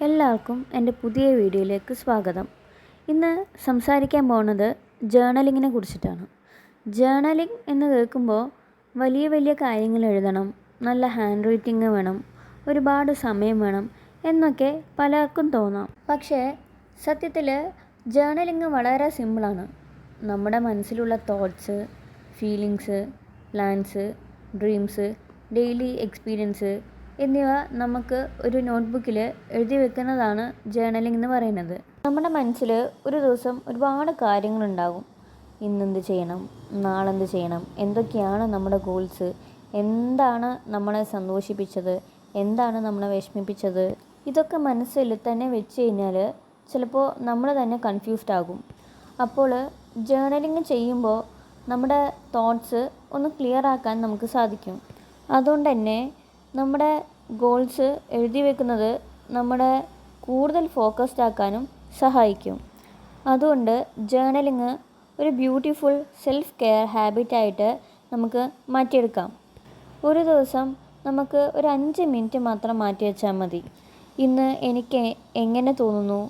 എല്ലാവർക്കും എൻ്റെ പുതിയ വീഡിയോയിലേക്ക് സ്വാഗതം. ഇന്ന് സംസാരിക്കാൻ പോകുന്നത് ജേർണലിങ്ങിനെ കുറിച്ചിട്ടാണ്. ജേർണലിംഗ് എന്ന് കേൾക്കുമ്പോൾ വലിയ വലിയ കാര്യങ്ങൾ എഴുതണം, നല്ല ഹാൻഡ് റൈറ്റിംഗ് വേണം, ഒരുപാട് സമയം വേണം എന്നൊക്കെ പലർക്കും തോന്നാം. പക്ഷേ സത്യത്തിൽ ജേർണലിംഗ് വളരെ സിമ്പിളാണ്. നമ്മുടെ മനസ്സിലുള്ള thoughts, feelings, plans, dreams, daily experience എന്നിവ നമുക്ക് ഒരു നോട്ട്ബുക്കിൽ എഴുതി വെക്കുന്നതാണ് ജേർണലിംഗ് എന്ന് പറയുന്നത്. നമ്മുടെ മനസ്സിൽ ഒരു ദിവസം ഒരുപാട് കാര്യങ്ങളുണ്ടാകും. ഇന്നെന്ത് ചെയ്യണം, നാളെന്ത് ചെയ്യണം, എന്തൊക്കെയാണ് നമ്മുടെ ഗോൾസ്, എന്താണ് നമ്മളെ സന്തോഷിപ്പിച്ചത്, എന്താണ് നമ്മളെ വിഷമിപ്പിച്ചത്, ഇതൊക്കെ മനസ്സിൽ തന്നെ വെച്ച് കഴിഞ്ഞാൽ ചിലപ്പോൾ നമ്മൾ തന്നെ കൺഫ്യൂസ്ഡ് ആകും. അപ്പോൾ ജേർണലിംഗ് ചെയ്യുമ്പോൾ നമ്മുടെ തോട്ട്സ് ഒന്ന് ക്ലിയർ ആക്കാൻ നമുക്ക് സാധിക്കും. അതുകൊണ്ട് തന്നെ നമ്മുടെ ഗോൾസ് എഴുതി വെക്കുന്നത് നമ്മളെ കൂടുതൽ ഫോക്കസ്ഡ് ആക്കാനും സഹായിക്കും. അതുകൊണ്ട് ജേർണലിംഗ് ഒരു ബ്യൂട്ടിഫുൾ സെൽഫ് കെയർ ഹാബിറ്റായിട്ട് നമുക്ക് മാറ്റിയെടുക്കാം. ഒരു ദിവസം നമുക്ക് ഒരു 5 മിനിറ്റ് മാത്രം മാറ്റി വെച്ചാൽ മതി. ഇന്ന് എനിക്ക് എങ്ങനെ തോന്നുന്നു,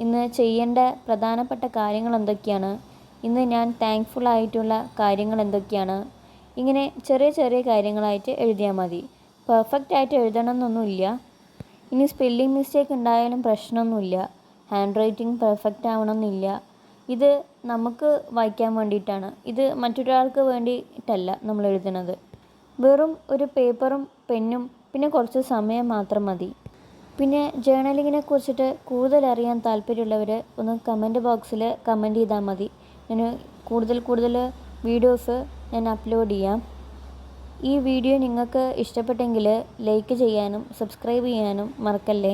ഇന്ന് ചെയ്യേണ്ട പ്രധാനപ്പെട്ട കാര്യങ്ങൾ എന്തൊക്കെയാണ്, ഇന്ന് ഞാൻ താങ്ക്ഫുൾ ആയിട്ടുള്ള കാര്യങ്ങൾ എന്തൊക്കെയാണ്, ഇങ്ങനെ ചെറിയ ചെറിയ കാര്യങ്ങളായിട്ട് എഴുതിയാൽ മതി. പെർഫെക്റ്റ് ആയിട്ട് എഴുതണം എന്നൊന്നുമില്ല. ഇനി സ്പെല്ലിംഗ് മിസ്റ്റേക്ക് ഉണ്ടായാലും പ്രശ്നമൊന്നുമില്ല. ഹാൻഡ് റൈറ്റിംഗ് പെർഫെക്റ്റ് ആവണമെന്നില്ല. ഇത് നമുക്ക് വായിക്കാൻ വേണ്ടിയിട്ടാണ്. ഇത് മറ്റൊരാൾക്ക് വേണ്ടിയിട്ടല്ല നമ്മൾ എഴുതുന്നത്. വെറും ഒരു പേപ്പറും പെന്നും പിന്നെ കുറച്ച് സമയം മാത്രം മതി. പിന്നെ ജേർണലിങ്ങിനെ കുറിച്ചിട്ട് കൂടുതൽ അറിയാൻ താല്പര്യമുള്ളവർ ഒന്ന് കമൻറ്റ് ബോക്സിൽ കമൻറ്റ് ചെയ്താൽ മതി. ഞാൻ കൂടുതൽ വീഡിയോസ് ഞാൻ അപ്ലോഡ് ചെയ്യാം. ഈ വീഡിയോ നിങ്ങൾക്ക് ഇഷ്ടപ്പെട്ടെങ്കിൽ ലൈക്ക് ചെയ്യാനും സബ്സ്ക്രൈബ് ചെയ്യാനും മറക്കല്ലേ.